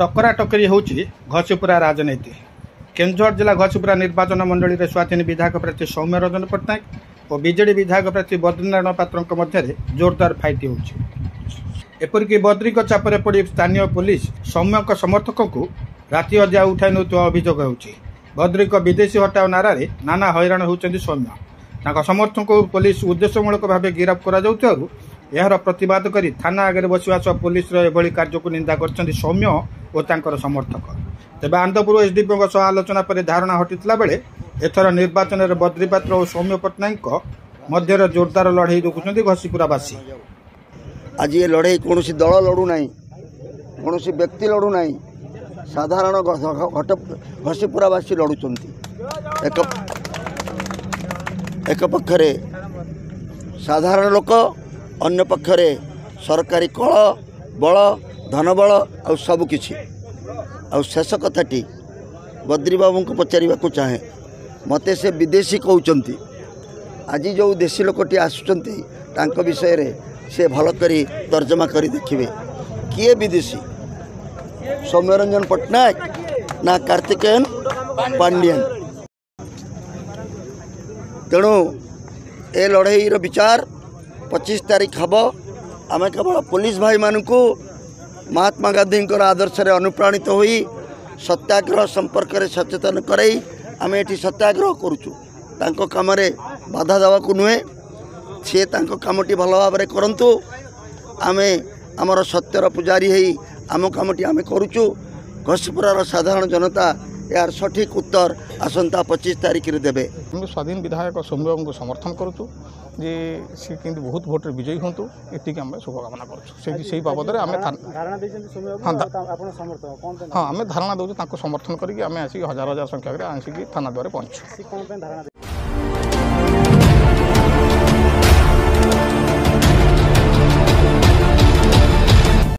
टकरा टकरी होउची घसीपुरा राजनीति। केन्दुझर जिला घसीपुरा निर्वाचन मंडली में स्वाधीन विधायक प्रार्थी सौम्य रंजन पट्टनायक और बीजेडी विधायक प्रार्थी बद्रीनारायण पात्र मध्य जोरदार फाइट होउची। एपरिक बद्री चापरे पड़ स्थानीय पुलिस सौम्य समर्थकों को राति अजिया उठाई नौଥିବା अभियोग होउची। बद्री विदेशी हटाओ नारा नाना हैरान होउचंदी सौम्य। समर्थक को पुलिस उद्देश्यमूलक भाव गिरफ्त कर यार प्रतिवाद करी थाना आगे बसवा सह पुलिस एभली कार्य को निंदा कर सौम्य और तांकर समर्थक। तेज आनंदपुर एसडीपीओ सह आलोचना पर धारणा हटिता बेले एथर निर्वाचन में बद्री पात्र और सौम्य पट्टनायक मध्य जोरदार लड़ई देखुं घसीपुरावासी। आज ये लड़ई कौन दल लड़ू ना, कौन व्यक्ति लड़ू ना, साधारण घसीपुरावासी लड़ुंट। एक पक्षरे साधारण लोक, अन्य पक्षरे सरकारी कल बल धनबल आ सबकि। शेष कथाटी बद्री बाबू को पचार चाहे, मत से विदेशी कहते। आज जो देशी लोकटी आसुँच विषय रे से भल करी तर्जमा करी देखिए किए विदेशी, सौम्य रंजन पट्टनायक ना कार्तिकेयन पांडियन। तेणु ए लड़ईर विचार 25 तारीख हम। आम केवल पुलिस भाई मानू महात्मा गांधी आदर्श रे अनुप्राणित होई सत्याग्रह संपर्क में सचेतन कराई आम ये सत्याग्रह करुचु। तांको काम रे बाधा देवा नुहे, सी कामटी भल भाव में करंतु। आमे आमर सत्यर पुजारी है आम कामटी आम करुचु। घसीपुरार साधारण जनता यार सठिक उत्तर आसंता 25 तारीख रे देबे। स्वाधीन विधायक सौम्य को समर्थन करुचु जे सी कि बहुत भोट विजयी हूँ ये आम शुभकामना करुँ। बाबद हाँ आम धारणा दूँ समर्थन करके आम आसिक हजार हजार संख्या आसिक थाना द्वारा पहुँचु।